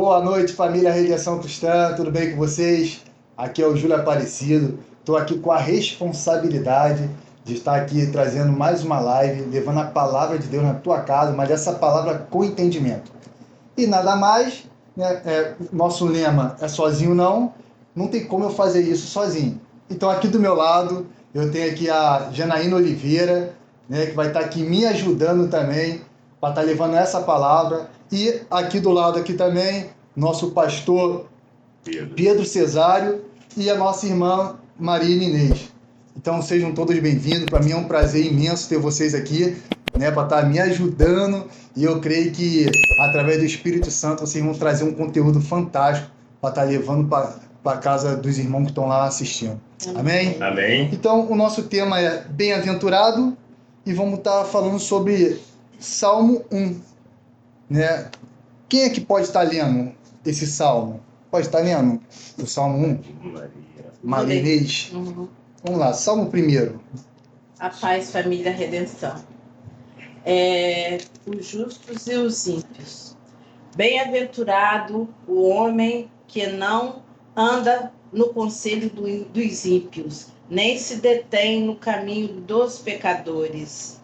Boa noite, família Redenção Cristã, tudo bem com vocês? Aqui é o Júlio Aparecido, estou aqui com a responsabilidade de estar aqui trazendo mais uma live, levando a palavra de Deus na tua casa, mas essa palavra com entendimento. E nada mais, né, nosso lema é sozinho não tem como eu fazer isso sozinho. Então aqui do meu lado, eu tenho aqui a Janaína Oliveira, né, que vai estar aqui me ajudando também, para estar levando essa palavra. E aqui do lado aqui também, nosso pastor Pedro Cesário e a nossa irmã Maria Inês. Então sejam todos bem-vindos. Para mim é um prazer imenso ter vocês aqui, né, para estar me ajudando. E eu creio que através do Espírito Santo vocês vão trazer um conteúdo fantástico para estar levando para a casa dos irmãos que estão lá assistindo. Amém? Amém. Então o nosso tema é bem-aventurado e vamos estar falando sobre Salmo 1. Né? Quem é que pode estar lendo esse salmo? Pode estar lendo o Salmo 1? Maria Inês. Vamos lá, Salmo 1. A paz, família, redenção. Os justos e os ímpios. Bem-aventurado o homem que não anda no conselho dos ímpios, nem se detém no caminho dos pecadores,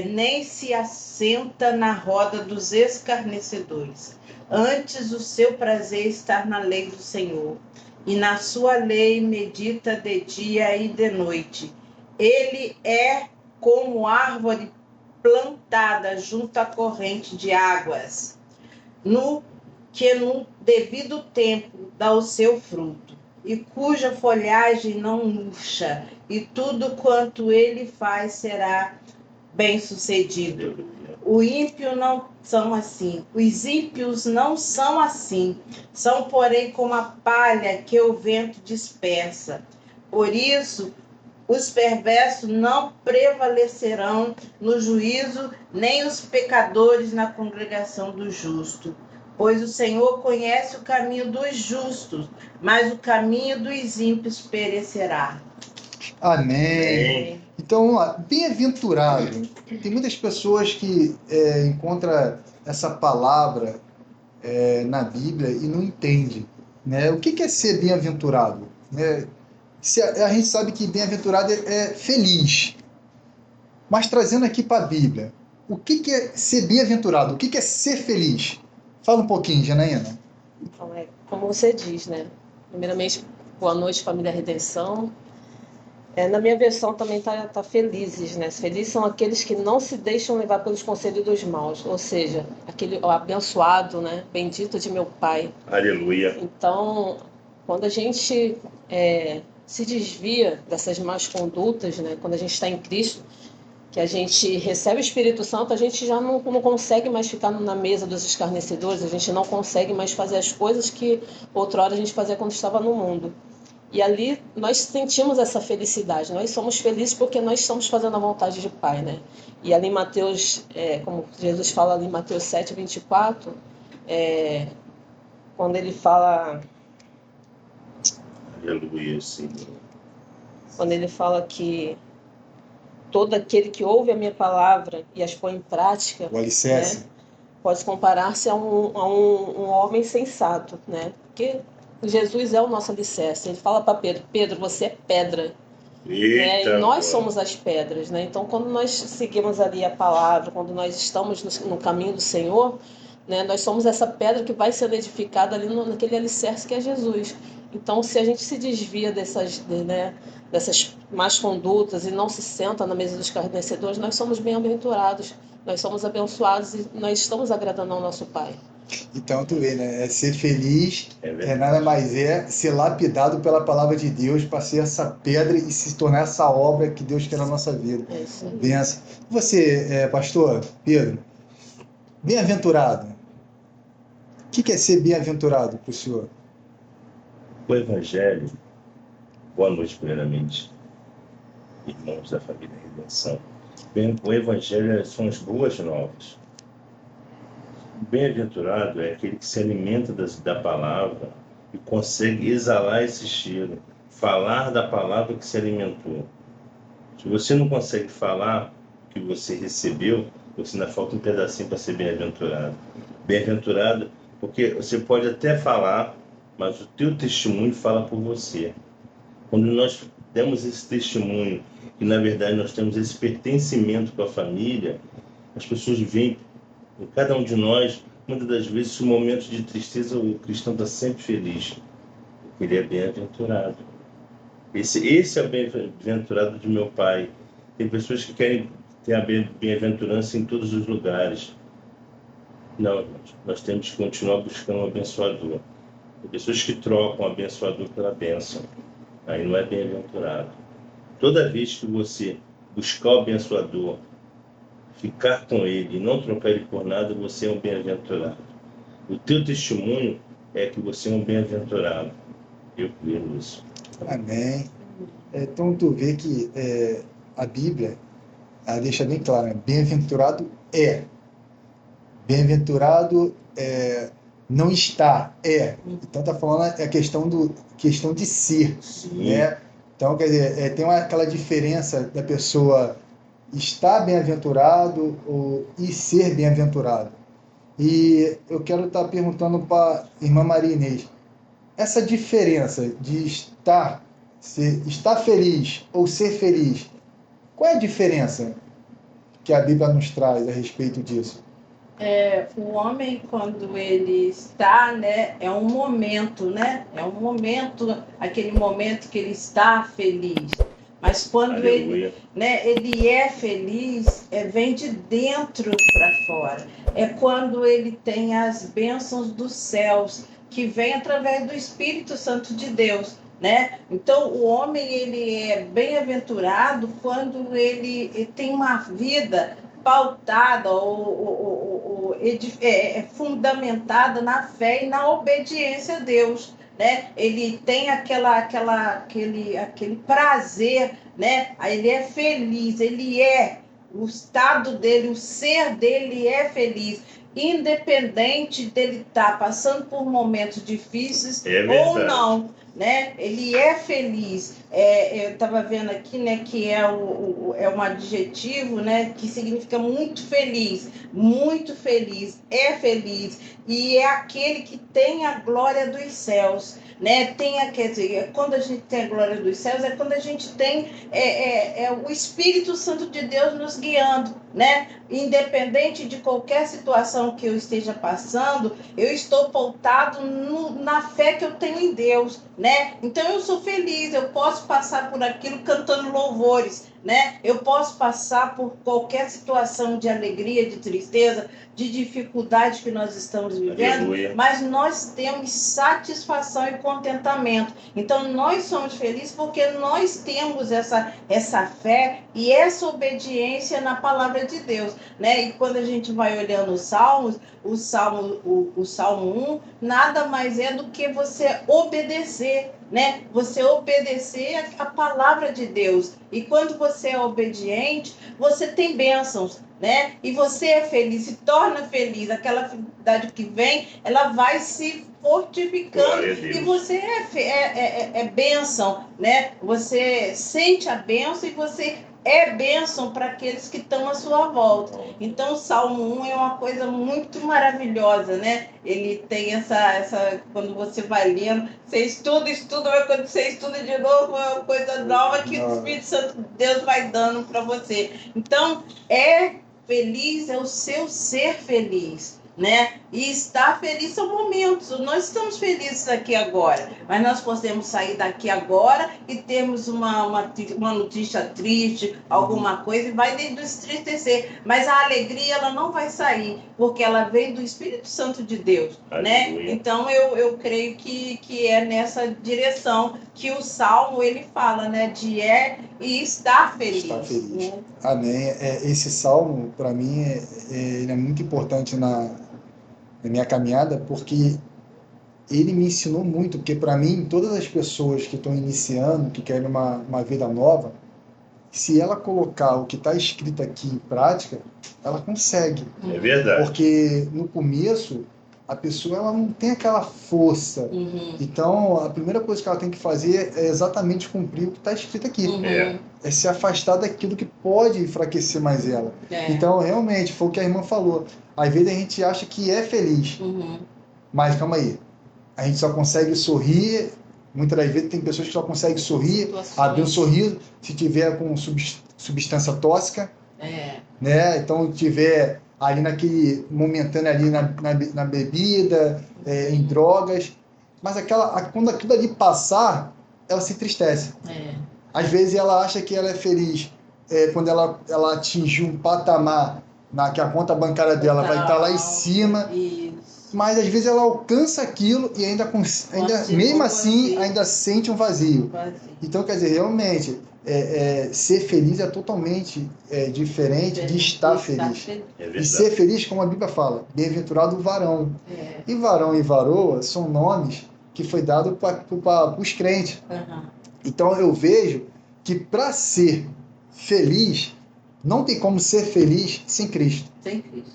nem se assenta na roda dos escarnecedores. Antes o seu prazer está na lei do Senhor, e na sua lei medita de dia e de noite. Ele é como árvore plantada junto à corrente de águas, que no devido tempo dá o seu fruto, e cuja folhagem não murcha, e tudo quanto ele faz será bem-sucedido. Os ímpios não são assim. Os ímpios não são assim. São, porém, como a palha que o vento dispersa. Por isso, os perversos não prevalecerão no juízo, nem os pecadores na congregação dos justos. Pois o Senhor conhece o caminho dos justos, mas o caminho dos ímpios perecerá. Amém. Então, vamos lá. Bem-aventurado. Tem muitas pessoas que encontram essa palavra na Bíblia e não entendem. Né? O que é ser bem-aventurado? Né? A gente sabe que bem-aventurado é feliz. Mas trazendo aqui para a Bíblia, o que é ser bem-aventurado? O que é ser feliz? Fala um pouquinho, Janaína. Então, como você diz, né? Primeiramente, boa noite, família Redenção. Na minha versão também tá felizes, né? Felizes são aqueles que não se deixam levar pelos conselhos dos maus, ou seja, aquele abençoado, né? Bendito de meu Pai. Aleluia. Então, quando a gente se desvia dessas más condutas, né? Quando a gente está em Cristo, que a gente recebe o Espírito Santo, a gente já não consegue mais ficar na mesa dos escarnecedores, a gente não consegue mais fazer as coisas que outrora a gente fazia quando estava no mundo. E ali nós sentimos essa felicidade, nós somos felizes porque nós estamos fazendo a vontade de Pai, né? E ali em Mateus, como Jesus fala ali em Mateus 7:24, quando ele fala... Aleluia, Senhor. Quando ele fala que todo aquele que ouve a minha palavra e as põe em prática, o alicerce, né, pode comparar-se a um homem sensato, né? Porque Jesus é o nosso alicerce. Ele fala para Pedro: Pedro, você é pedra. Eita, E nós somos as pedras, né? Então, quando nós seguimos ali a palavra, quando nós estamos no caminho do Senhor, né, nós somos essa pedra que vai sendo edificada ali naquele alicerce que é Jesus. Então, se a gente se desvia dessas más condutas e não se senta na mesa dos escarnecedores, nós somos bem-aventurados, nós somos abençoados e nós estamos agradando ao nosso Pai. Então, tu vê, né? Ser feliz nada mais ser lapidado pela palavra de Deus para ser essa pedra e se tornar essa obra que Deus quer na nossa vida. É isso aí. Benção. Você, pastor Pedro, bem-aventurado. O que é ser bem-aventurado para o senhor? O Evangelho, boa noite primeiramente, irmãos da família Redenção. O Evangelho são as boas novas. O bem-aventurado é aquele que se alimenta da palavra e consegue exalar esse cheiro, falar da palavra que se alimentou. Se você não consegue falar o que você recebeu, você ainda falta um pedacinho para ser bem-aventurado. Bem-aventurado Porque você pode até falar, mas o teu testemunho fala por você. Quando nós demos esse testemunho, que na verdade nós temos esse pertencimento com a família, as pessoas veem em cada um de nós, muitas das vezes, em momentos de tristeza, o cristão está sempre feliz, porque ele é bem-aventurado. Esse é o bem-aventurado de meu pai. Tem pessoas que querem ter a bem-aventurança em todos os lugares. Não, irmãos, nós temos que continuar buscando o abençoador. Tem pessoas que trocam o abençoador pela bênção. Aí não é bem-aventurado. Toda vez que você buscar o abençoador, ficar com ele e não trocar ele por nada, você é um bem-aventurado. O teu testemunho é que você é um bem-aventurado. Eu creio nisso. Amém. Então tu vê que a Bíblia ela deixa bem claro, né? Bem-aventurado é. Bem-aventurado não está, é. Então tá falando a questão de ser, Sim. né? Então, quer dizer, tem aquela diferença da pessoa estar bem-aventurado e ser bem-aventurado. E eu quero estar perguntando para a irmã Maria Inês, essa diferença de estar feliz ou ser feliz, qual é a diferença que a Bíblia nos traz a respeito disso? O homem, quando ele está, né, é um momento, né? É um momento, aquele momento que ele está feliz. Mas quando ele é feliz, vem de dentro para fora. É quando ele tem as bênçãos dos céus, que vem através do Espírito Santo de Deus, né? Então, o homem, ele é bem-aventurado quando ele tem uma vida pautada fundamentada na fé e na obediência a Deus, né? Ele tem aquele prazer, né? Ele é feliz, o estado dele, o ser dele é feliz, independente dele estar passando por momentos difíceis ou não, né? Ele é feliz. Eu estava vendo aqui, né, que é um adjetivo, né, que significa muito feliz, é feliz, e é aquele que tem a glória dos céus, né? Quer dizer, quando a gente tem a glória dos céus, é quando a gente tem o Espírito Santo de Deus nos guiando, né? Independente de qualquer situação que eu esteja passando, eu estou pautado na fé que eu tenho em Deus, né? Então eu sou feliz, eu posso passar por aquilo cantando louvores, né? Eu posso passar por qualquer situação de alegria, de tristeza, de dificuldade que nós estamos vivendo, Aleluia. mas nós temos satisfação e contentamento. Então nós somos felizes porque nós temos essa fé e essa obediência na palavra de Deus, né? E quando a gente vai olhando os Salmos, o Salmo 1 nada mais é do que você obedecer, né? Você obedecer a palavra de Deus. E quando você é obediente, você tem bênçãos, né? E você é feliz, se torna feliz. Aquela felicidade que vem, ela vai se fortificando e você é bênção, né? Você sente a bênção e você é bênção para aqueles que estão à sua volta. Então, o Salmo 1 é uma coisa muito maravilhosa, né? Ele tem quando você vai lendo, você estuda, mas quando você estuda de novo, é uma coisa nova que o Espírito Santo de Deus vai dando para você. Então, feliz é o seu ser feliz, né? E estar feliz são momentos. Nós estamos felizes aqui agora, mas nós podemos sair daqui agora e termos uma notícia triste, alguma coisa, e vai nos entristecer. Mas a alegria, ela não vai sair, porque ela vem do Espírito Santo de Deus, né? Então, eu creio que é nessa direção que o Salmo, ele fala, né? De e estar feliz. Estar feliz. Né? Amém. Esse Salmo, para mim, ele é muito importante na minha caminhada, porque ele me ensinou muito, porque para mim, todas as pessoas que estão iniciando, que querem uma vida nova, se ela colocar o que está escrito aqui em prática, ela consegue. É verdade. Porque no começo, a pessoa ela não tem aquela força. Uhum. Então, a primeira coisa que ela tem que fazer é exatamente cumprir o que está escrito aqui. Uhum. É se afastar daquilo que pode enfraquecer mais ela. Então, realmente, foi o que a irmã falou. Às vezes a gente acha que é feliz, Uhum. Mas calma aí, a gente só consegue sorrir, muitas das vezes tem pessoas que só conseguem sorrir, Situações. abrir um sorriso se tiver com substância tóxica, É, né? Então tiver ali naquele momentâneo ali na bebida, em drogas, mas quando aquilo ali passar, ela se entristece. é. Às vezes ela acha que ela é feliz quando ela atingiu um patamar que a conta bancária dela vai estar lá em cima, Isso. mas às vezes ela alcança aquilo e ainda Continua mesmo assim vazio. ainda sente um vazio. Vazio. Então, quer dizer, realmente, ser feliz é totalmente diferente de estar feliz. É E verdade. ser feliz, como a Bíblia fala, bem-aventurado o varão. É. E varão e varoa são nomes que foi dado para os crentes. Aham. Então eu vejo que para ser feliz, não tem como ser feliz sem Cristo. Sem Cristo.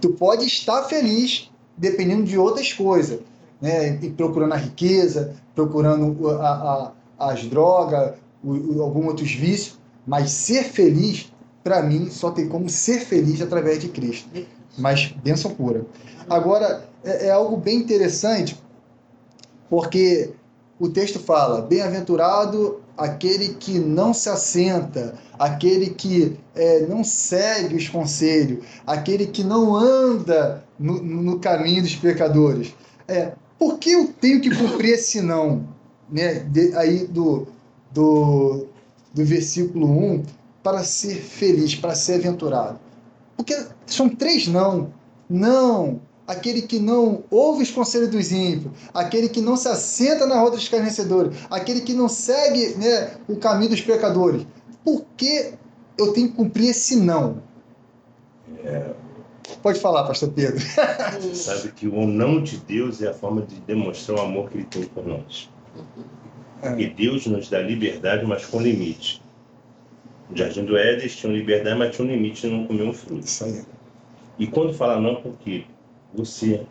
Tu pode estar feliz dependendo de outras coisas, né? E procurando a riqueza, procurando as drogas, alguns outros vícios, mas ser feliz, para mim, só tem como ser feliz através de Cristo. Mas bênção pura. Agora, é algo bem interessante, porque o texto fala: bem-aventurado aquele que não se assenta, aquele que não segue os conselhos, aquele que não anda no caminho dos pecadores. Por que eu tenho que cumprir esse não? Né? Aí do versículo 1, para ser feliz, para ser aventurado. Porque são 3 não. Não. Aquele que não ouve os conselhos dos ímpios, aquele que não se assenta na roda dos escarnecedores, aquele que não segue, né, o caminho dos pecadores. Por que eu tenho que cumprir esse não? Pode falar, pastor Pedro. Sabe que o não de Deus é a forma de demonstrar o amor que ele tem por nós. Porque Deus nos dá liberdade, mas com limite. No Jardim do Éden tinham liberdade, mas tinha um limite de não comer um fruto. Isso aí. E quando fala não, porque você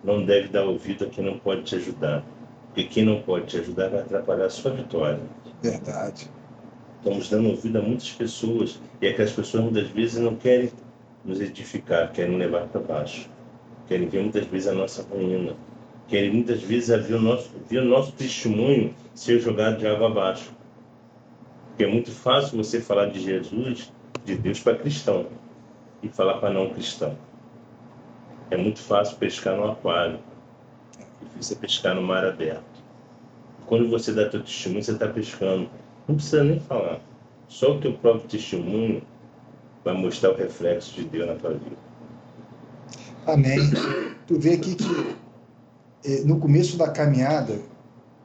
não deve dar ouvido a quem não pode te ajudar. Porque quem não pode te ajudar vai atrapalhar a sua vitória. Verdade. Estamos dando ouvido a muitas pessoas, e aquelas pessoas muitas vezes não querem nos edificar, querem nos levar para baixo. Querem ver muitas vezes a nossa ruína. Querem muitas vezes ver o nosso testemunho ser jogado de água abaixo. Porque é muito fácil você falar de Jesus, de Deus, para cristão e falar para não cristão. É muito fácil pescar no aquário, é difícil pescar no mar aberto. Quando você dá teu testemunho, você está pescando. Não precisa nem falar. Só o teu próprio testemunho vai mostrar o reflexo de Deus na tua vida. Amém. Tu vê aqui que no começo da caminhada,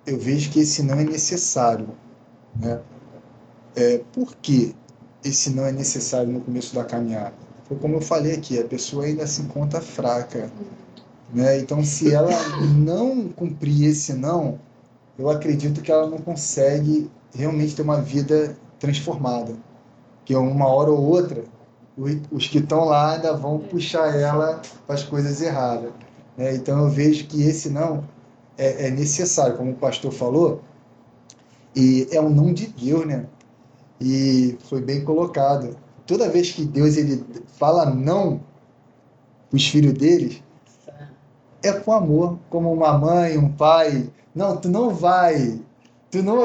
eu vejo que esse não é necessário, né? Por que esse não é necessário no começo da caminhada? Foi como eu falei aqui, a pessoa ainda se encontra fraca, né? Então, se ela não cumprir esse não, eu acredito que ela não consegue realmente ter uma vida transformada. Porque uma hora ou outra, os que estão lá ainda vão puxar ela para as coisas erradas, né? Então, eu vejo que esse não é necessário, como o pastor falou, e é um não de Deus, né? E foi bem colocado. Toda vez que Deus ele fala não para os filhos deles, é com amor, como uma mãe, um pai. Não, tu não vai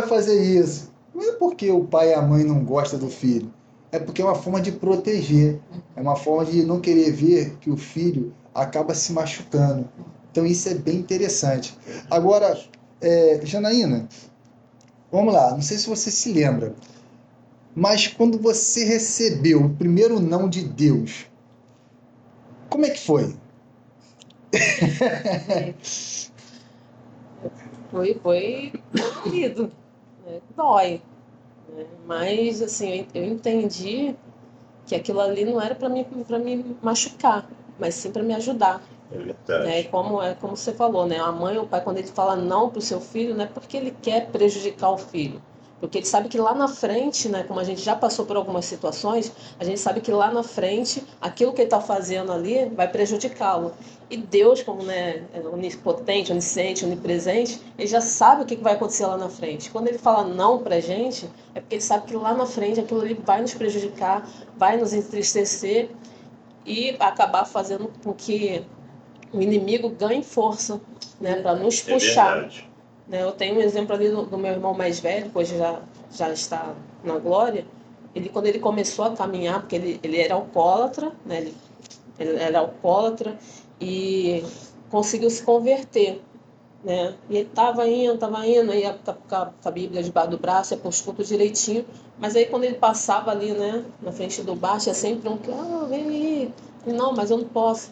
fazer isso. Não é porque o pai e a mãe não gostam do filho, é porque é uma forma de proteger, é uma forma de não querer ver que o filho acaba se machucando. Então isso é bem interessante. Agora, Janaína, vamos lá, não sei se você se lembra, mas quando você recebeu o primeiro não de Deus, como é que foi? Foi dolorido, né? Dói, né? Mas assim, eu entendi que aquilo ali não era para me machucar, mas sim para me ajudar. É verdade. Né? Como você falou, né? A mãe ou o pai, quando ele fala não para o seu filho, não é porque ele quer prejudicar o filho. Porque ele sabe que lá na frente, né, como a gente já passou por algumas situações, a gente sabe que lá na frente, aquilo que ele está fazendo ali vai prejudicá-lo. E Deus, como, né, é onipotente, onisciente, onipresente, ele já sabe o que vai acontecer lá na frente. Quando ele fala não pra gente, é porque ele sabe que lá na frente aquilo ali vai nos prejudicar, vai nos entristecer e acabar fazendo com que o inimigo ganhe força, né, para nos É puxar. verdade. Né? Eu tenho um exemplo ali do meu irmão mais velho, que hoje já está na glória. Quando ele começou a caminhar, porque ele era alcoólatra, né? Ele era alcoólatra e conseguiu se converter. Né? E ele estava indo, ia com a Bíblia debaixo do braço, ia para os cultos direitinho. Mas aí quando ele passava ali, né, na frente do bar, tinha sempre um que, vem aí. Não, mas eu não posso.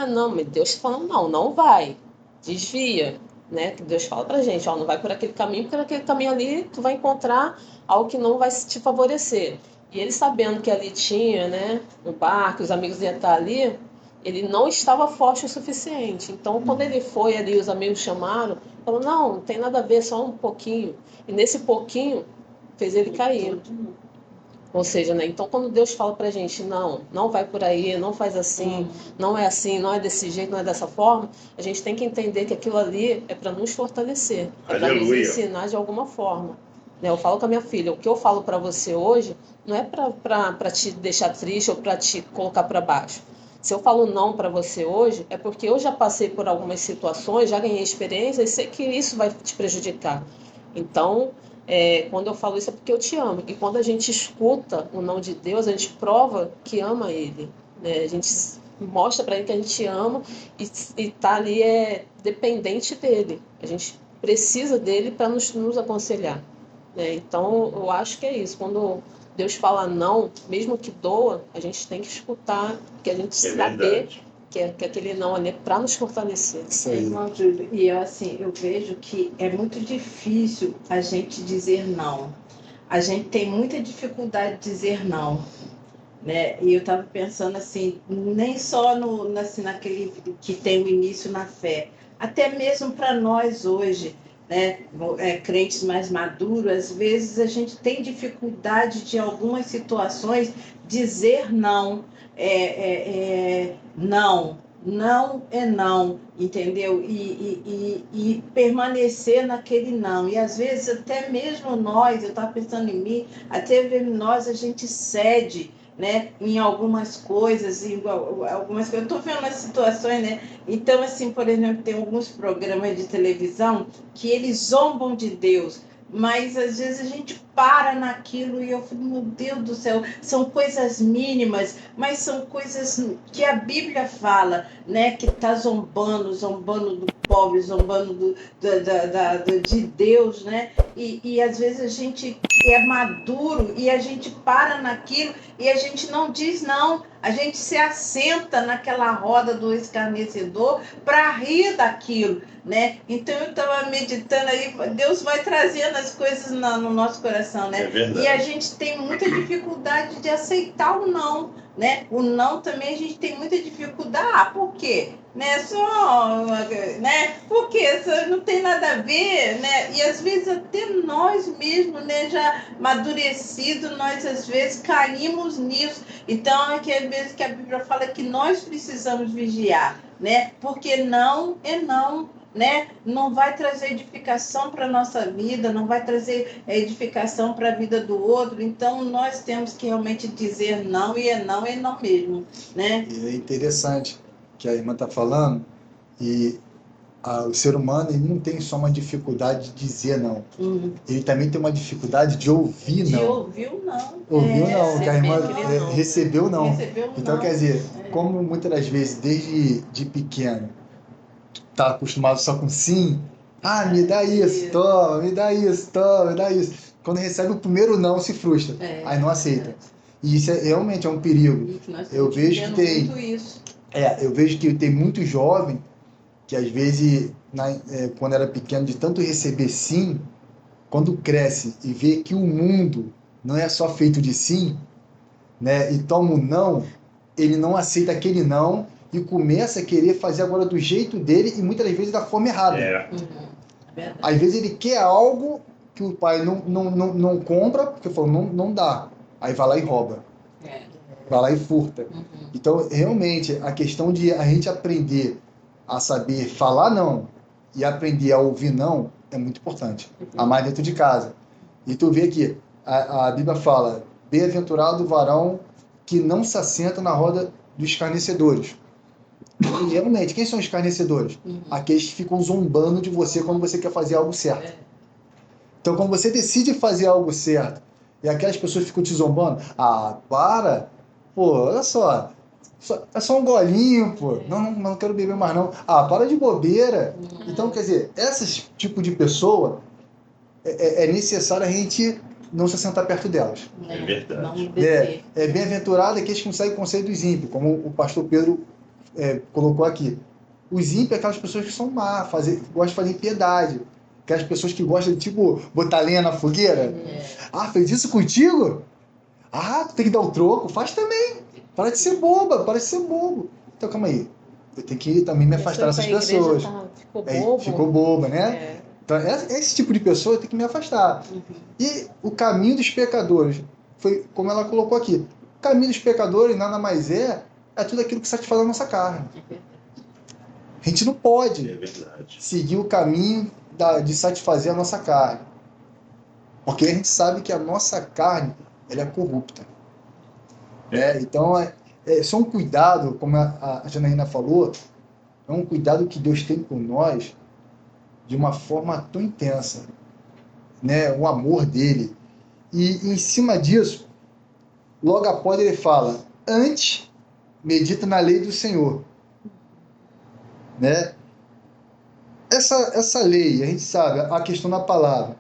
Não, mas Deus está falando, não vai. Desvia. Né? Que Deus fala pra gente, não vai por aquele caminho, porque naquele caminho ali tu vai encontrar algo que não vai te favorecer. E ele sabendo que ali tinha, né, um bar, que os amigos iam estar ali, ele não estava forte o suficiente. Então, quando ele foi ali, os amigos chamaram, falou, não tem nada a ver, só um pouquinho. E nesse pouquinho, fez ele cair. Ou seja, né? Então quando Deus fala pra gente, não vai por aí, não faz assim, não é assim, não é desse jeito, não é dessa forma, a gente tem que entender que aquilo ali é para nos fortalecer, é para nos Aleluia. ensinar de alguma forma. Né? Eu falo com a minha filha, o que eu falo para você hoje não é para te deixar triste ou para te colocar para baixo. Se eu falo não para você hoje, é porque eu já passei por algumas situações, já ganhei experiência e sei que isso vai te prejudicar. Então, quando eu falo isso é porque eu te amo. E quando a gente escuta o não de Deus, a gente prova que ama Ele. Né? A gente mostra para Ele que a gente ama e está ali dependente dEle. A gente precisa dEle para nos aconselhar. Né? Então, eu acho que é isso. Quando Deus fala não, mesmo que doa, a gente tem que escutar, que a gente saber verdade. que aquele não ali é para nos fortalecer. Isso aí. Irmão Júlio, e eu vejo que é muito difícil a gente dizer não. A gente tem muita dificuldade de dizer não. Né? E eu estava pensando assim, nem só naquele que tem o início na fé, até mesmo para nós hoje, né? Crentes mais maduros, às vezes a gente tem dificuldade de algumas situações dizer não, não. Não é não, entendeu? E permanecer naquele não. E às vezes até mesmo nós, eu estava pensando em mim, até mesmo nós a gente cede, né, em algumas coisas, eu estou vendo as situações, né? Então, assim, por exemplo, tem alguns programas de televisão que eles zombam de Deus, mas às vezes a gente para naquilo e eu falo, meu Deus do céu, são coisas mínimas, mas são coisas que a Bíblia fala, né, que está zombando do pobre, zombando de Deus, né? E às vezes a gente é maduro e a gente para naquilo e a gente não diz não, a gente se assenta naquela roda do escarnecedor para rir daquilo, né? Então eu estava meditando aí, Deus vai trazendo as coisas no nosso coração, né? É verdade. E a gente tem muita dificuldade de aceitar o não, né? O não também a gente tem muita dificuldade. Por quê? Né? Né? Porque isso não tem nada a ver, né? E às vezes até nós mesmos, né, já amadurecidos, nós às vezes caímos nisso. Então é que às vezes que a Bíblia fala que nós precisamos vigiar, né? Porque não é não. Né? Não vai trazer edificação para a nossa vida, não vai trazer edificação para a vida do outro. Então, nós temos que realmente dizer não e não mesmo. Né? E é interessante que a irmã está falando, e o ser humano ele não tem só uma dificuldade de dizer não, ele também tem uma dificuldade de ouvir não. De ouvir o não. Ouviu não, que a irmã não. recebeu não. Recebeu Então, não. quer dizer, como muitas das vezes, desde de pequeno, tá acostumado só com sim, me dá isso, toma, me dá isso, toma, me dá isso. Quando recebe o primeiro não, se frustra, aí não aceita. E isso realmente é um perigo. Eu vejo que tem muito isso. eu vejo que tem muito jovem que às vezes, quando era pequeno, de tanto receber sim, quando cresce e vê que o mundo não é só feito de sim, né, e toma um não, ele não aceita aquele não e começa a querer fazer agora do jeito dele e muitas vezes da forma errada. Às vezes ele quer algo que o pai não compra, porque falou, não dá. Aí vai lá e rouba. Vai lá e furta. Então, realmente, a questão de a gente aprender a saber falar não e aprender a ouvir não é muito importante. Amar dentro de casa. E tu vê que a Bíblia fala, bem-aventurado o varão que não se assenta na roda dos escarnecedores. E realmente, quem são os escarnecedores? Aqueles que ficam zombando de você quando você quer fazer algo certo. Então, quando você decide fazer algo certo e aquelas pessoas ficam te zombando, para, pô, olha só, é só um golinho, pô, não quero beber mais não. Para de bobeira. Então, quer dizer, esse tipo de pessoa é necessário a gente não se sentar perto delas. É verdade. Não me deter. Bem-aventurado aqueles que não seguem o conselho dos ímpios, como o pastor Pedro colocou aqui. Os ímpios é aquelas pessoas que são má, gostam de fazer impiedade. Aquelas pessoas que gostam de, tipo, botar lenha na fogueira. Fez isso contigo? Tu tem que dar o troco? Faz também. Para de ser boba, para de ser bobo. Então, calma aí. Eu tenho que também me afastar dessas pessoas. Ficou bobo. Ficou boba, né? Então, esse tipo de pessoa eu tenho que me afastar. E o caminho dos pecadores, foi como ela colocou aqui. O caminho dos pecadores nada mais é tudo aquilo que satisfaz a nossa carne. A gente não pode seguir o caminho de satisfazer a nossa carne. Porque a gente sabe que a nossa carne ela é corrupta. Então, só um cuidado, como a Janaína falou, é um cuidado que Deus tem por nós de uma forma tão intensa. O amor dele. E em cima disso, logo após ele fala, antes medita na lei do Senhor. Essa lei, a gente sabe, a questão da palavra.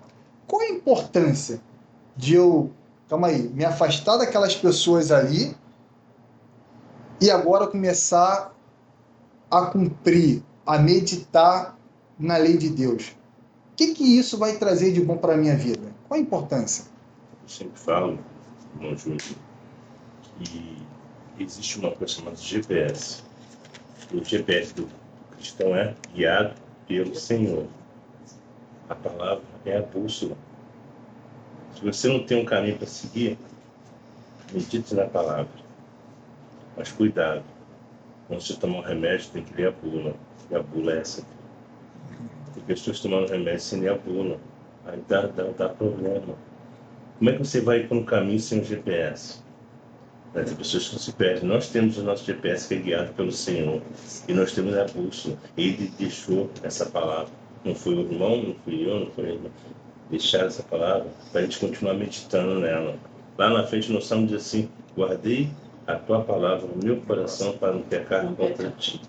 Qual a importância de eu, me afastar daquelas pessoas ali e agora começar a cumprir, a meditar na lei de Deus? O que isso vai trazer de bom para a minha vida? Qual a importância? Eu sempre falo, irmão Júlio, que existe uma coisa chamada GPS. O GPS do cristão é guiado pelo Senhor. A palavra é a bússola. Se você não tem um caminho para seguir, medite na palavra. Mas cuidado. Quando você tomar um remédio, tem que ler a bula. E a bula é essa aqui. Tem pessoas tomando remédio sem ler a bula. Aí dá problema. Como é que você vai para um caminho sem um GPS? Tem pessoas que se perdem. Nós temos o nosso GPS que é guiado pelo Senhor. E nós temos a bússola. Ele deixou essa palavra. Não foi o irmão, não fui eu, não foi ele. Deixar essa palavra para a gente continuar meditando nela. Lá na frente nós estamos diz assim, guardei a tua palavra no meu coração para não pecar contra ti.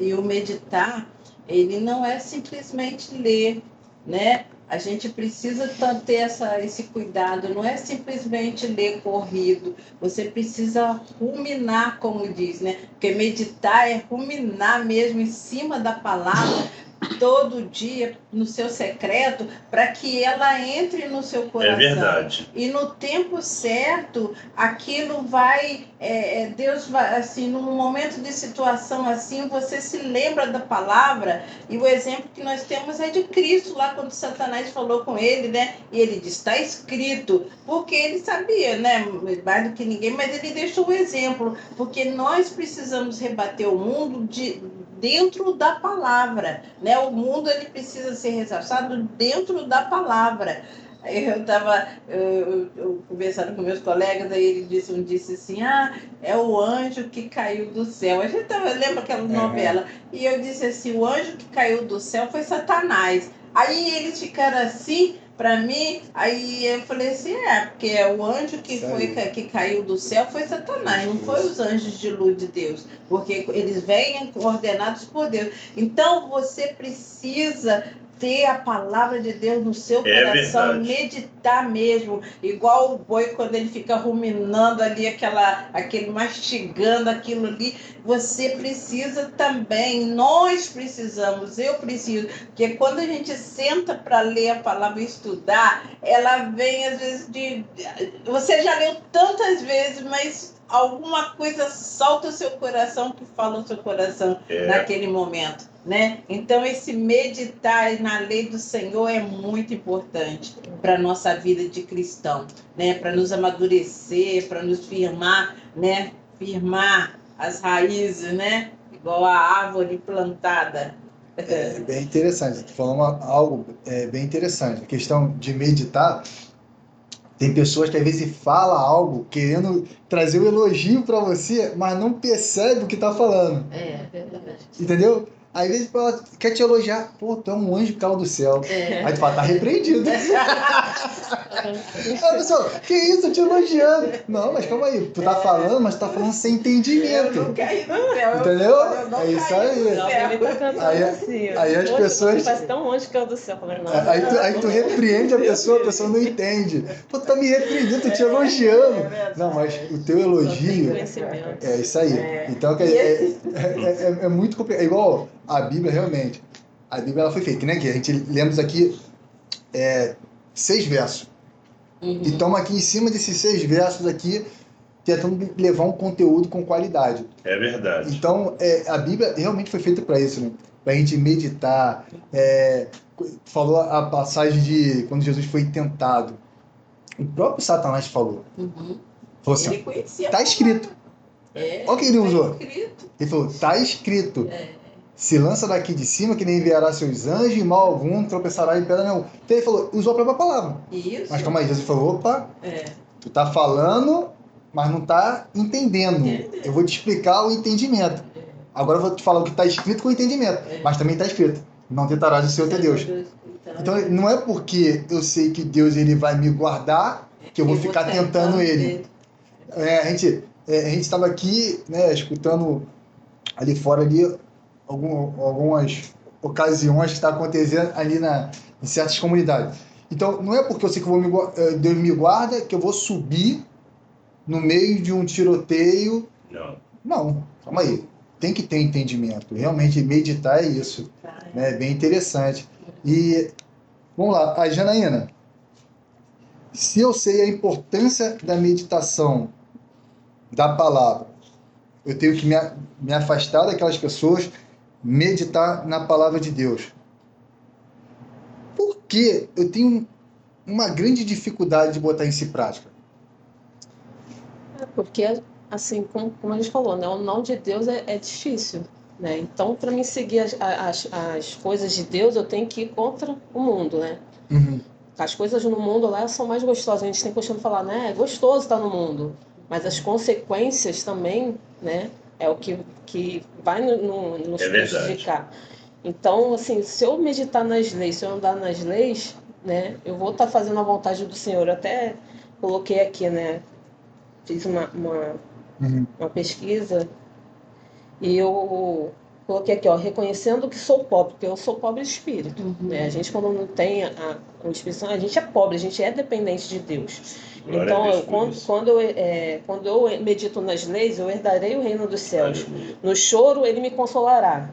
E o meditar, ele não é simplesmente ler, né? A gente precisa ter esse cuidado, não é simplesmente ler corrido, você precisa ruminar, como diz, né? Porque meditar é ruminar mesmo em cima da palavra, todo dia no seu secreto, para que ela entre no seu coração. É verdade. E no tempo certo, aquilo vai, Deus vai, assim, num momento de situação assim, você se lembra da palavra, e o exemplo que nós temos é de Cristo, lá quando Satanás falou com ele, né? E ele disse, está escrito, porque ele sabia, né? Mais do que ninguém, mas ele deixou o exemplo, porque nós precisamos rebater o mundo dentro da palavra, né? O mundo ele precisa ser ressaltado dentro da palavra. Eu estava conversando com meus colegas, aí ele disse assim, é o anjo que caiu do céu. A gente lembra aquela novela? E eu disse assim, o anjo que caiu do céu foi Satanás. Aí eles ficaram assim, para mim, aí eu falei assim, porque o anjo que caiu do céu foi Satanás, não foi os anjos de luz de Deus, porque eles vêm ordenados por Deus. Então você precisa ter a palavra de Deus no seu coração, meditar mesmo, igual o boi quando ele fica ruminando ali, aquele mastigando aquilo ali, você precisa também, nós precisamos, eu preciso, porque quando a gente senta para ler a palavra e estudar, ela vem às vezes você já leu tantas vezes, mas alguma coisa salta o seu coração, que fala o seu coração naquele momento, né? Então esse meditar na lei do Senhor é muito importante para a nossa vida de cristão, né? Para nos amadurecer, para nos firmar, né? Firmar as raízes, né? Igual a árvore plantada. É bem interessante, você falou algo bem interessante. A questão de meditar, Tem pessoas que às vezes falam algo querendo trazer um elogio para você, mas não percebe o que tá falando. É verdade. Entendeu? Às vezes ela quer te elogiar. Pô, tu é um anjo que caiu do céu. É. Aí tu fala, tá repreendido. Aí a pessoa, que isso, eu te elogiando. Não, mas calma aí. Tu tá falando, mas tu tá falando sem Eu entendimento. não caí no céu. Entendeu? Eu não É isso caí aí. no Não, céu. ele tá cantando Aí- assim. aí as Poxa, pessoas- você parece tão longe que é o do céu. Falando, não, Aí tu repreende a pessoa não entende. Pô, tu tá me repreendendo, tô te elogiando. Não, mas o teu só tem elogio conhecimento. é isso aí. É. Então é muito complicado. É igual a Bíblia, realmente. A Bíblia ela foi feita, né? Que a gente lemos aqui 6 versos. Uhum. E estamos aqui em cima desses 6 versos aqui, tentando levar um conteúdo com qualidade. É verdade. Então, a Bíblia realmente foi feita para isso, né? Para a gente meditar. Falou a passagem de quando Jesus foi tentado. O próprio Satanás falou. Uhum. Falou assim, Ele conhecia. tá escrito. É, Olha o que ele usou. tá escrito. Ele falou, tá escrito. É. Se lança daqui de cima, que nem enviará seus anjos, e mal algum tropeçará em pedra nenhuma. Então ele falou, usou a própria palavra. Isso. Mas calma aí, Jesus falou, opa, É. tu tá falando, mas não tá entendendo. Entendeu. Eu vou te explicar o entendimento. Agora eu vou te falar o que está escrito com o entendimento. Mas também está escrito, não tentarás o Senhor teu Deus. Então não é porque eu sei que Deus ele vai me guardar que eu vou ficar tentando ele. A gente estava aqui, né, escutando ali fora ali algumas ocasiões que está acontecendo ali em certas comunidades. Então não é porque eu sei que Deus me guarda que eu vou subir no meio de um tiroteio. Não. Não, calma aí. Tem que ter entendimento. Realmente meditar é isso. É bem interessante. E vamos lá, a Janaína. Se eu sei a importância da meditação da palavra, eu tenho que me afastar daquelas pessoas, meditar na palavra de Deus. Por que eu tenho uma grande dificuldade de botar isso em prática? Porque, assim, como a gente falou, né, o não de Deus é difícil. Né? Então, para mim seguir as coisas de Deus, eu tenho que ir contra o mundo. Né? Uhum. As coisas no mundo lá são mais gostosas. A gente tem costume de falar, né? É gostoso estar no mundo. Mas as consequências também, né? É o que vai nos prejudicar. Então, assim, se eu meditar nas leis, se eu andar nas leis, né? Eu vou estar fazendo a vontade do Senhor. Eu até coloquei aqui, né? Fiz uma pesquisa e eu coloquei aqui, ó, reconhecendo que sou pobre, porque eu sou pobre de espírito. Uhum. Né? A gente, quando não tem o Espírito Santo, a gente é pobre, a gente é dependente de Deus. Glória a Então, Deus por isso. quando eu medito nas leis, eu herdarei o reino dos céus. Aleluia. No choro, ele me consolará.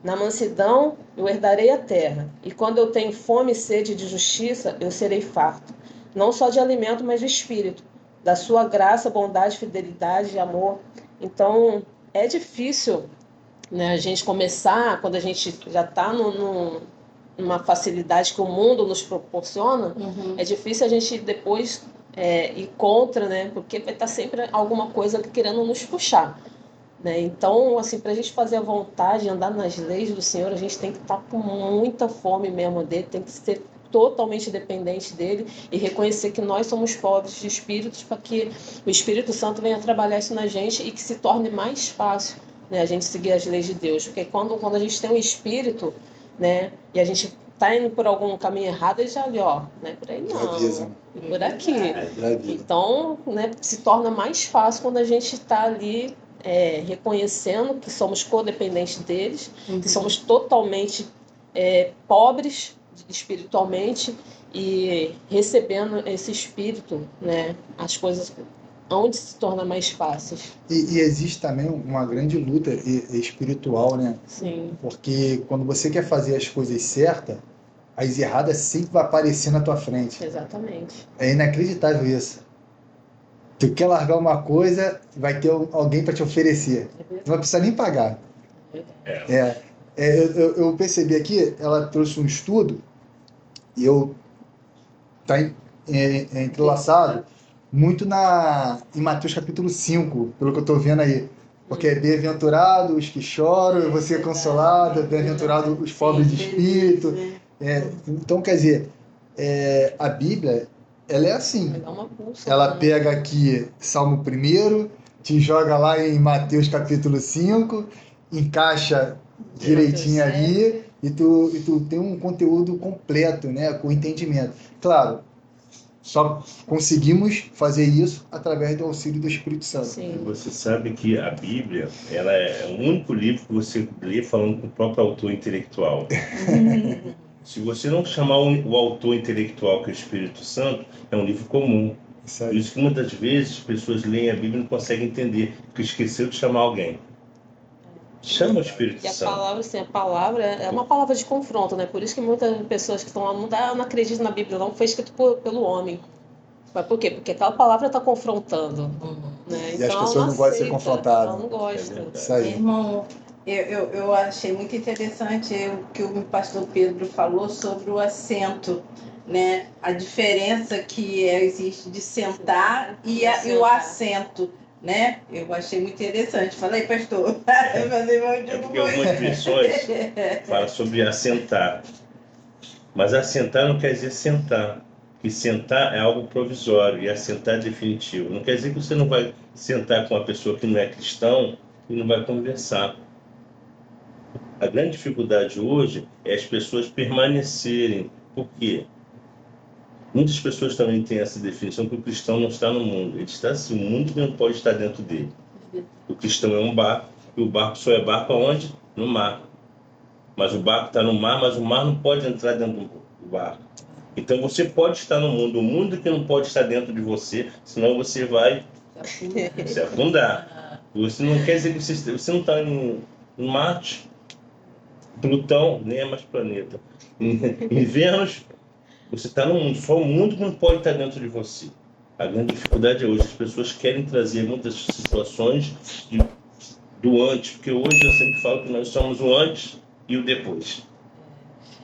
Na mansidão, eu herdarei a terra. E quando eu tenho fome e sede de justiça, eu serei farto. Não só de alimento, mas de espírito. Da sua graça, bondade, fidelidade e amor. Então, é difícil, né, a gente começar, quando a gente já está numa facilidade que o mundo nos proporciona, Uhum. é difícil a gente depois ir contra, né, porque vai estar sempre alguma coisa querendo nos puxar. Né? Então, assim, para a gente fazer a vontade, andar nas leis do Senhor, a gente tem que estar com muita fome mesmo dele, tem que ser totalmente dependente dele e reconhecer que nós somos pobres de espíritos para que o Espírito Santo venha trabalhar isso na gente e que se torne mais fácil, né, a gente seguir as leis de Deus. Porque quando a gente tem um espírito, né, e a gente está indo por algum caminho errado, ele já ali, ó, não é por aí não, Avisa. é por aqui. Avisa. Então, né, se torna mais fácil quando a gente está ali reconhecendo que somos codependentes deles, que somos totalmente pobres espiritualmente e recebendo esse espírito, né, as coisas onde se torna mais fáceis. E existe também uma grande luta espiritual, né? Sim. Porque quando você quer fazer as coisas certas, as erradas sempre vão aparecer na tua frente. Exatamente. É inacreditável isso. Tu quer largar uma coisa, vai ter alguém para te oferecer. Não vai precisar nem pagar. Eu percebi aqui, ela trouxe um estudo, e está entrelaçado muito em Mateus capítulo 5, pelo que eu estou vendo aí. Porque é bem-aventurado os que choram, e você é consolado, bem-aventurado os pobres de espírito. Então, quer dizer, a Bíblia, ela é assim. Vai dar uma pulsa. Ela pega aqui Salmo 1, te joga lá em Mateus capítulo 5, encaixa direitinho Mateus ali e tu tem um conteúdo completo, né, com entendimento. Claro, só conseguimos fazer isso através do auxílio do Espírito Santo. Sim. Você sabe que a Bíblia, ela é o único livro que você lê falando com o próprio autor intelectual. Se você não chamar o autor intelectual, que é o Espírito Santo, é um livro comum. Isso Por aí. isso que muitas vezes as pessoas leem a Bíblia e não conseguem entender, porque esqueceu de chamar alguém. Chama o Espírito E a Santo. palavra, assim, a palavra é uma palavra de confronto, né? Por isso que muitas pessoas que estão lá não acreditam na Bíblia, não foi escrito pelo homem. Mas por quê? Porque aquela palavra está confrontando. Né? E as Então, pessoas não gostam de ser aceita, confrontadas. ela não gosta. É verdade. Isso aí. Irmão, eu achei muito interessante o que o pastor Pedro falou sobre o assento, né? A diferença que existe de sentar e o assento, né? Eu achei muito interessante. Fala aí, pastor. É porque algumas versões falam sobre assentar. Mas assentar não quer dizer sentar. Que sentar é algo provisório e assentar é definitivo. Não quer dizer que você não vai sentar com uma pessoa que não é cristão e não vai conversar. A grande dificuldade hoje é as pessoas permanecerem. Por quê? Muitas pessoas também têm essa definição que o cristão não está no mundo. Ele está assim, o mundo não pode estar dentro dele. O cristão é um barco, e o barco só é barco aonde? No mar. Mas o barco está no mar, mas o mar não pode entrar dentro do barco. Então você pode estar no mundo, o mundo que não pode estar dentro de você, senão você vai se afundar. Você não quer dizer que você não está em Marte, Plutão, nem é mais planeta. Em Vênus, você está no mundo, só o mundo que não pode estar dentro de você. A grande dificuldade é hoje, as pessoas querem trazer muitas situações do antes, porque hoje eu sempre falo que nós somos o antes e o depois.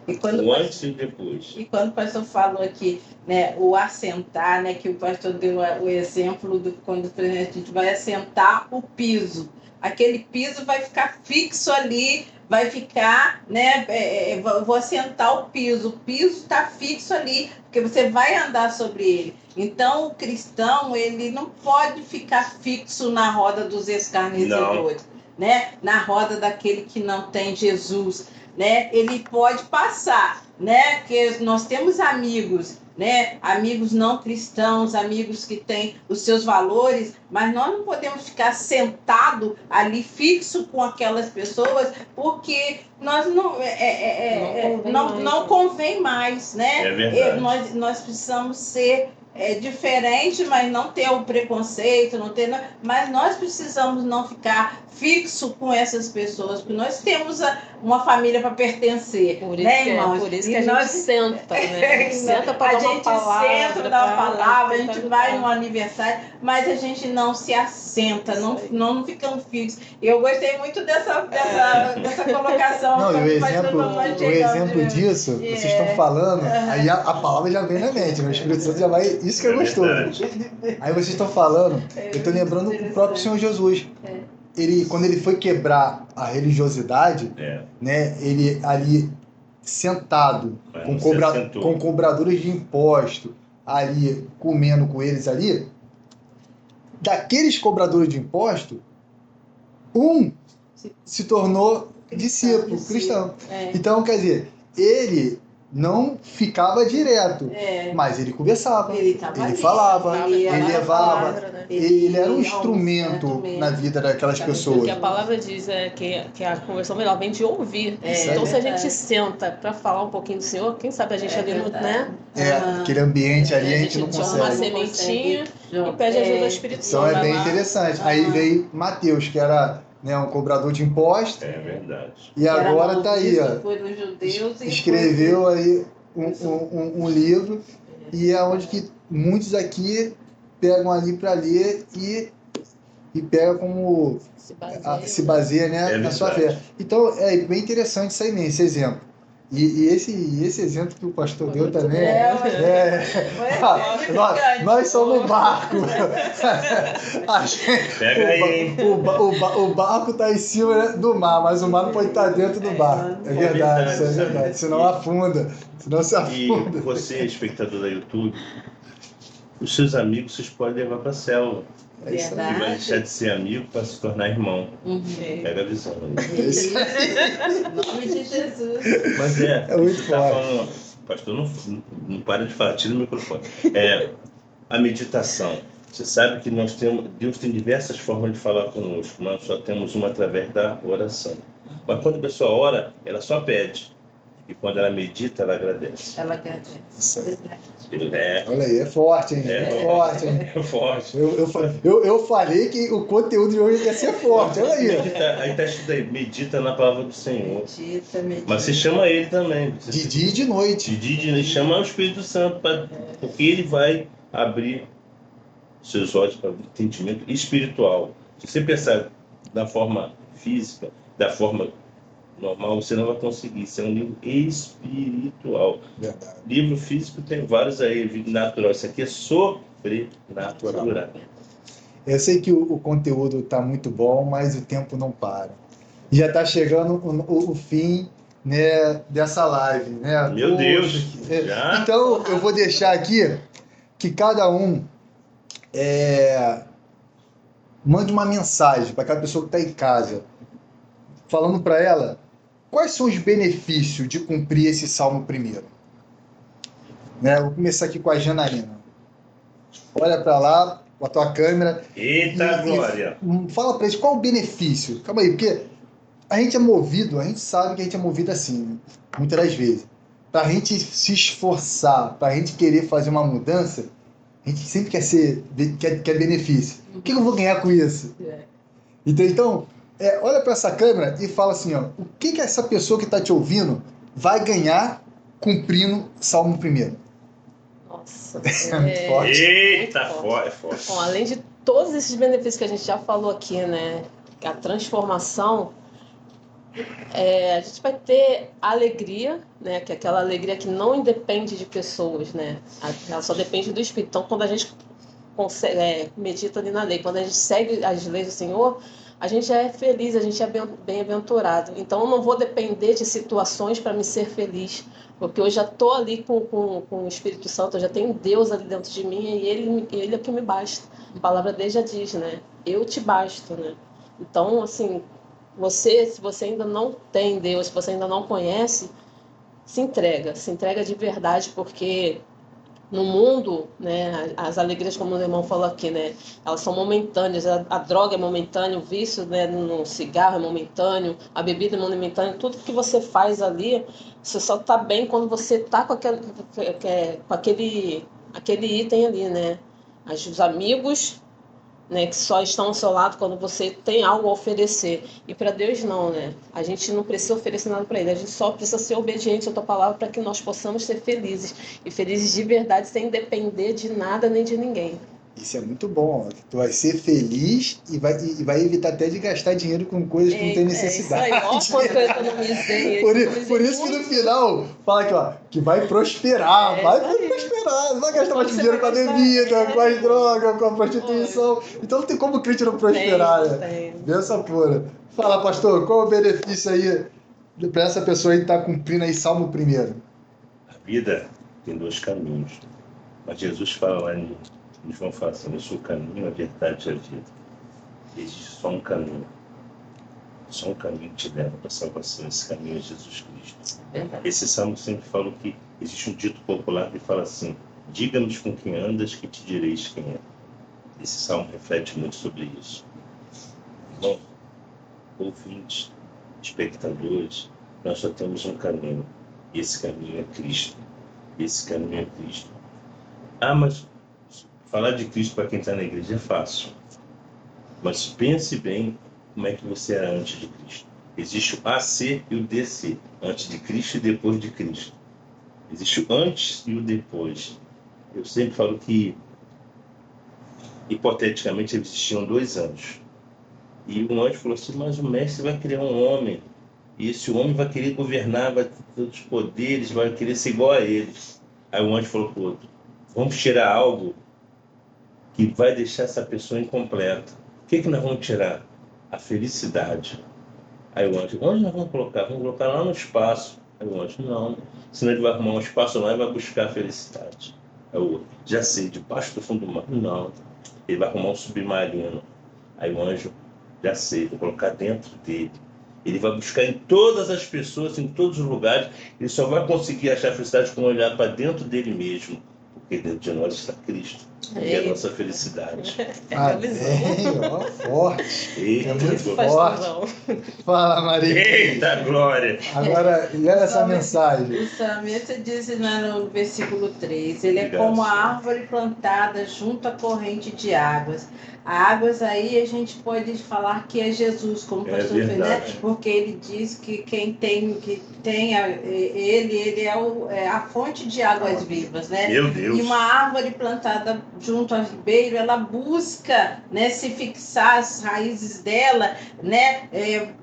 E quando O antes e o depois. E quando o pastor falou aqui, né, o assentar, né, que o pastor deu o exemplo do quando por exemplo, a gente vai assentar o piso. Aquele piso vai ficar fixo ali, vai ficar, né, vou assentar o piso está fixo ali, porque você vai andar sobre ele. Então, o cristão, ele não pode ficar fixo na roda dos escarnecedores, né, na roda daquele que não tem Jesus. Né? Ele pode passar, né? Porque nós temos amigos, né? Amigos não cristãos, amigos que têm os seus valores, mas nós não podemos ficar sentado ali fixo com aquelas pessoas, porque nós não convém mais, né? É verdade. Nós precisamos ser diferente, mas não ter o preconceito, mas nós precisamos não ficar fixo com essas pessoas, porque nós temos uma família para pertencer, Por isso, né, irmãos? por isso que a gente senta, né? A gente senta para A dar uma gente palavra. senta para dar uma palavra, a gente pra vai ajudar. no aniversário, mas a gente não se assenta, Isso aí. não ficamos fixos. Eu gostei muito dessa colocação. Não, e o Mas exemplo, não vai o chegar, exemplo né? disso, vocês estão falando, aí a palavra já vem na mente, né? O Espírito Santo já vai. Isso que é gostoso. Aí vocês estão falando, eu estou lembrando o próprio Senhor Jesus. Ele, quando ele foi quebrar a religiosidade, né? Ele ali sentado com cobradores de imposto, ali comendo com eles ali, daqueles cobradores de imposto, um se tornou discípulo cristão. Então, quer dizer, ele não ficava direto, mas ele conversava, ele falava, ele levava, né? ele era um instrumento na vida daquelas pessoas. O que a palavra diz é que a conversão melhor vem de ouvir. Então, se a gente senta para falar um pouquinho do Senhor, quem sabe a gente ali, né? Aquele ambiente ali a gente não joga uma consegue. sementinha e pede ajuda ao Espírito Santo. Então é bem interessante. Aí veio Mateus, que era, né, um cobrador de impostos. É verdade. E agora está aí, ó, escreveu aí um livro, e é onde que muitos aqui pegam ali para ler e pega como se baseia, né, na sua fé. Então é bem interessante isso aí mesmo, esse exemplo. E esse exemplo que o pastor deu também. Nós somos um barco. Pega aí. O barco está em cima do mar, mas o mar não pode estar dentro do barco. É verdade, isso é verdade. Senão afunda. Senão se E afunda. você, espectador da YouTube, Os seus amigos vocês podem levar para a célula. É isso aí. E vai Verdade. deixar de ser amigo para se tornar irmão. Uhum. Pega a visão. Né? É isso aí. Em nome de Jesus. Mas É muito você tá forte. falando, pastor, não para de falar, tira o microfone. A meditação. Você sabe que Deus tem diversas formas de falar conosco, nós só temos uma através da oração. Mas quando a pessoa ora, ela só pede. E quando ela medita, ela agradece. Ela agradece. Isso aí. É, Olha aí, é forte, hein? É forte, hein? é forte. Eu falei que o conteúdo de hoje ia ser forte, olha aí. Aí está escrito aí, medita na palavra do Senhor. Medita, medita. Mas você chama ele também. De dia e de noite. De dia, chama o Espírito Santo, porque ele vai abrir seus olhos para o entendimento espiritual. Se você pensar da forma física, da forma normal, você não vai conseguir. Isso é um livro espiritual. Verdade. Livro físico tem vários aí, vida natural. Isso aqui é sobrenatural. Eu sei que o conteúdo está muito bom, mas o tempo não para. E já está chegando o fim, né, dessa live, né? Meu Poxa, Deus! Já? Então, eu vou deixar aqui que cada um mande uma mensagem para aquela pessoa que está em casa, falando para ela quais são os benefícios de cumprir esse salmo primeiro. Né? Vou começar aqui com a Janaína. Olha para lá, com a tua câmera. Eita glória! Fala para eles qual o benefício. Calma aí, porque a gente é movido, a gente sabe que a gente é movido assim, muitas das vezes. Para a gente se esforçar, para a gente querer fazer uma mudança, a gente sempre quer benefício. O que eu vou ganhar com isso? Então, olha para essa câmera e fala assim, ó, o que essa pessoa que está te ouvindo vai ganhar cumprindo Salmo 1? Nossa. Muito forte. Eita, muito é forte. Bom, além de todos esses benefícios que a gente já falou aqui, né? A transformação, a gente vai ter alegria, né? Que é aquela alegria que não independe de pessoas, né? Ela só depende do Espírito. Então, quando a gente medita ali na lei, quando a gente segue as leis do Senhor, a gente é feliz, a gente é bem-aventurado. Então, eu não vou depender de situações para me ser feliz, porque eu já estou ali com o Espírito Santo, eu já tenho Deus ali dentro de mim e ele é o que me basta. A palavra dele já diz, né? Eu te basto, né? Então, assim, se você ainda não tem Deus, se você ainda não conhece, se entrega de verdade, porque no mundo, né, as alegrias, como o irmão falou aqui, né, elas são momentâneas, a droga é momentânea, o vício, né, no cigarro é momentâneo, a bebida é momentânea, tudo que você faz ali, você só está bem quando você está com aquele item ali, né, os amigos, né, que só estão ao seu lado quando você tem algo a oferecer. E para Deus não, né? A gente não precisa oferecer nada para Ele, a gente só precisa ser obediente à tua palavra para que nós possamos ser felizes. E felizes de verdade, sem depender de nada nem de ninguém. Isso é muito bom. Tu vai ser feliz e vai evitar até de gastar dinheiro com coisas que não tem necessidade. Isso aí, ó, quanto eu economizei. Por isso que no final fala aqui, ó, que vai prosperar, vai prosperar, não vai gastar mais dinheiro com a bebida, com as drogas, com a prostituição. Então não tem como o crente não prosperar, né? Benção pura. Fala, pastor, qual é o benefício aí para essa pessoa aí que está cumprindo aí Salmo 1? A vida tem 2 caminhos. Mas Jesus fala lá em João, fala assim, eu sou o caminho, a verdade e a vida. Existe só um caminho. Só um caminho que te leva para a salvação. Esse caminho é Jesus Cristo. Esse salmo sempre fala que existe um dito popular que fala assim, diga-nos com quem andas que te direis quem é. Esse salmo reflete muito sobre isso. Bom, ouvintes, espectadores, nós só temos um caminho. E esse caminho é Cristo. Esse caminho é Cristo. Mas falar de Cristo para quem está na igreja é fácil. Mas pense bem como é que você era antes de Cristo. Existe o AC e o DC. Antes de Cristo e depois de Cristo. Existe o antes e o depois. Eu sempre falo que, hipoteticamente, existiam 2 anjos. E um anjo falou assim, mas o mestre vai criar um homem. E esse homem vai querer governar, vai ter os poderes, vai querer ser igual a eles. Aí o anjo falou para o outro, vamos tirar algo que vai deixar essa pessoa incompleta. O que nós vamos tirar? A felicidade. Aí o anjo, onde nós vamos colocar? Vamos colocar lá no espaço. Aí o anjo, não. Senão ele vai arrumar um espaço lá e vai buscar a felicidade. Já sei, debaixo do fundo do mar. Não. Ele vai arrumar um submarino. Aí o anjo, já sei, vou colocar dentro dele. Ele vai buscar em todas as pessoas, em todos os lugares. Ele só vai conseguir achar felicidade quando olhar para dentro dele mesmo. Porque dentro de nós está Cristo. Que é a nossa felicidade. Amém, ó, forte. Eita, É muito glória. forte. Fala, Maria. Eita, glória. Agora, leva essa mensagem. O salmista diz no versículo 3, ele é Obrigado, como a Senhor. árvore plantada junto à corrente de águas. Águas aí a gente pode falar que é Jesus, como o É pastor fez, né? verdade. Porque ele diz que quem tem ele é a fonte de águas vivas, né? Meu Deus. E uma árvore plantada junto ao ribeiro, ela busca, né, se fixar as raízes dela, né,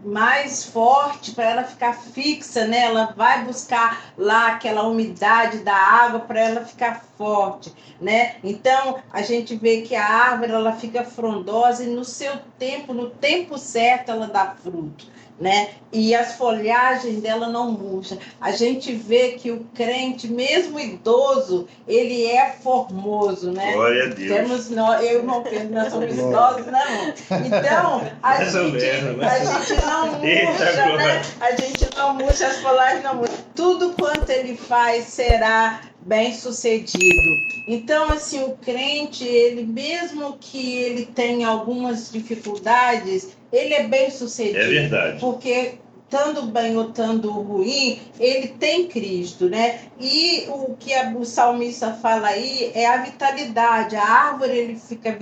mais forte para ela ficar fixa, né? Ela vai buscar lá aquela umidade da água para ela ficar forte, né? Então a gente vê que a árvore ela fica frondosa e no seu tempo, no tempo certo, ela dá fruto, né? E as folhagens dela não murcham. A gente vê que o crente, mesmo idoso, ele é formoso, né? Glória a Deus. Eu e o irmão Pedro, nós somos idosos, né, irmão? Então, Mais ou menos, né? a gente não Eita, murcha, né? glória. A gente não murcha, as folhagens não murcham. Tudo quanto ele faz será bem sucedido. Então, assim, o crente, ele mesmo que ele tenha algumas dificuldades, ele é bem sucedido. É verdade. Porque estando bem ou estando ruim, ele tem Cristo, né? E o que o salmista fala aí é a vitalidade. A árvore ele fica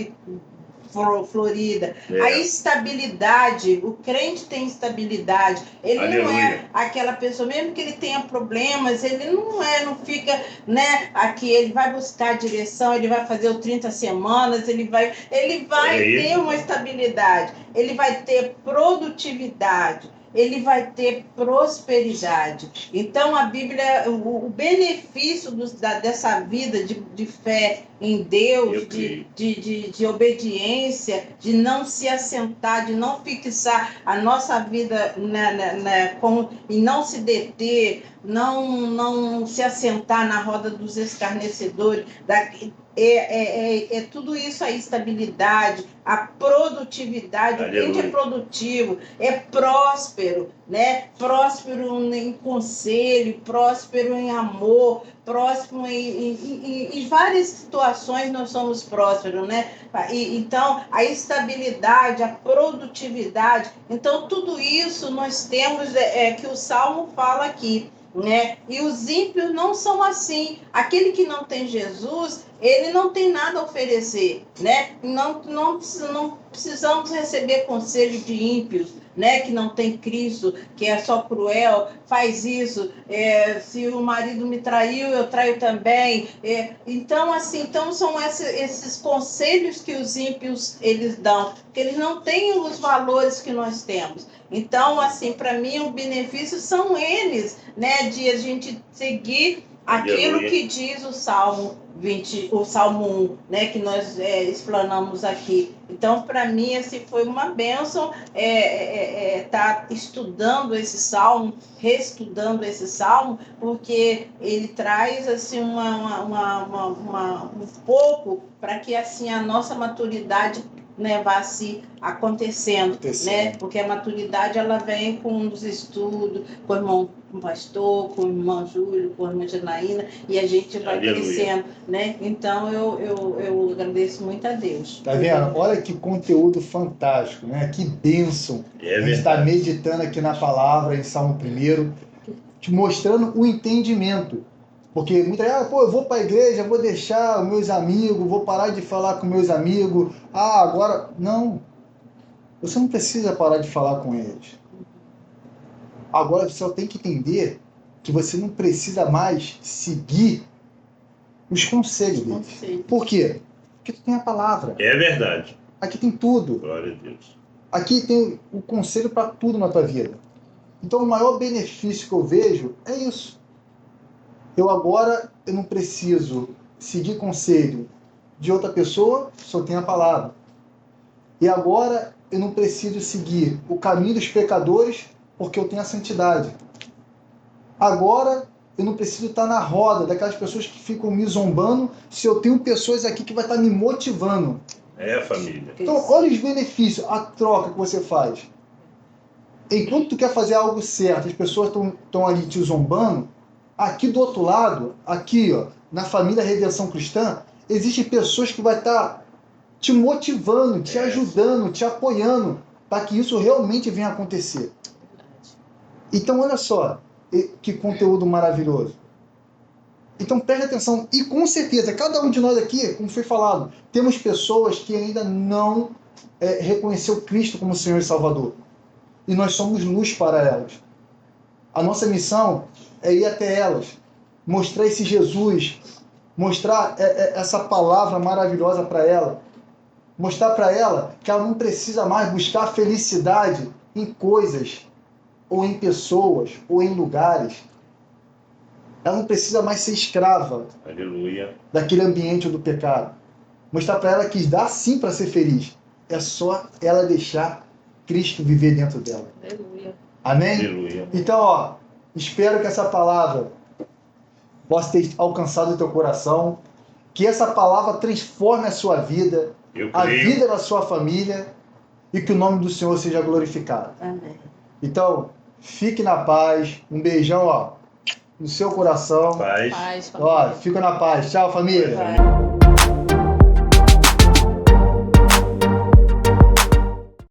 florida. É. A estabilidade, o crente tem estabilidade. Ele não é Aleluia. aquela pessoa, mesmo que ele tenha problemas, ele não fica, né? Aqui ele vai buscar direção, ele vai fazer o 30 semanas, ele vai ter uma estabilidade, ele vai ter produtividade. Ele vai ter prosperidade. Então, a Bíblia, o benefício dessa vida de fé em Deus, de obediência, de não se assentar, de não fixar a nossa vida e não se deter, não se assentar na roda dos escarnecedores, tudo isso, a estabilidade, a produtividade. Aleluia. O crente é produtivo, é próspero, né? Próspero em conselho, próspero em amor, próspero em várias situações nós somos prósperos, né? Então, a estabilidade, a produtividade, então tudo isso nós temos que o Salmo fala aqui, né? E os ímpios não são assim. Aquele que não tem Jesus, ele não tem nada a oferecer, né? Não precisamos receber conselho de ímpios, né? Que não tem Cristo, que é só cruel, faz isso. Se o marido me traiu, eu traio também. Então, assim, são esses conselhos que os ímpios eles dão, porque eles não têm os valores que nós temos. Então, assim, para mim, o benefício são eles, né? De a gente seguir aquilo que diz o Salmo 20, o Salmo 1, né? Que nós explanamos aqui. Então, para mim, assim, foi uma bênção estar estudando esse Salmo, reestudando esse Salmo, porque ele traz, assim, um pouco para que, assim, a nossa maturidade, né, vá se acontecendo, né? Porque a maturidade ela vem com os estudos, com o irmão pastor, com o irmão Júlio, com a irmã Janaína, e a gente vai Aleluia. crescendo, né? Então eu agradeço muito a Deus. Tá vendo? Olha que conteúdo fantástico, né? Que bênção. A gente está meditando aqui na palavra, em Salmo 1, te mostrando o entendimento. Porque muita gente, eu vou para a igreja, vou deixar os meus amigos, vou parar de falar com meus amigos. Agora... Não. Você não precisa parar de falar com eles. Agora você só tem que entender que você não precisa mais seguir os conselhos deles. Por quê? Porque tu tem a palavra. É verdade. Aqui tem tudo. Glória a Deus. Aqui tem o conselho para tudo na tua vida. Então o maior benefício que eu vejo é isso. Eu não preciso seguir conselho de outra pessoa, só tenho a palavra. E agora eu não preciso seguir o caminho dos pecadores, porque eu tenho a santidade. Agora eu não preciso estar na roda daquelas pessoas que ficam me zombando, se eu tenho pessoas aqui que vai estar me motivando. É, família. Então, olha os benefícios, a troca que você faz. Enquanto tu quer fazer algo certo, as pessoas estão ali te zombando, aqui do outro lado, aqui, ó, na família Redenção Cristã, existem pessoas que vai estar te motivando, te ajudando, te apoiando, para que isso realmente venha a acontecer. Então, olha só, que conteúdo maravilhoso. Então, preste atenção. E com certeza, cada um de nós aqui, como foi falado, temos pessoas que ainda não reconheceu Cristo como Senhor e Salvador. E nós somos luz para elas. A nossa missão é ir até elas, mostrar esse Jesus, mostrar essa palavra maravilhosa para ela, mostrar para ela que ela não precisa mais buscar felicidade em coisas, ou em pessoas, ou em lugares. Ela não precisa mais ser escrava, Aleluia, daquele ambiente do pecado. Mostrar para ela que dá sim para ser feliz. É só ela deixar Cristo viver dentro dela. Aleluia. Amém? aleluia. Então, ó, espero que essa palavra possa ter alcançado o teu coração, que essa palavra transforme a sua vida, Eu a creio. vida da sua família, e que o nome do Senhor seja glorificado. Amém. Então, fique na paz. Um beijão, ó, no seu coração. Paz. Paz, Ó, família. fica na paz. Tchau, família. Vai.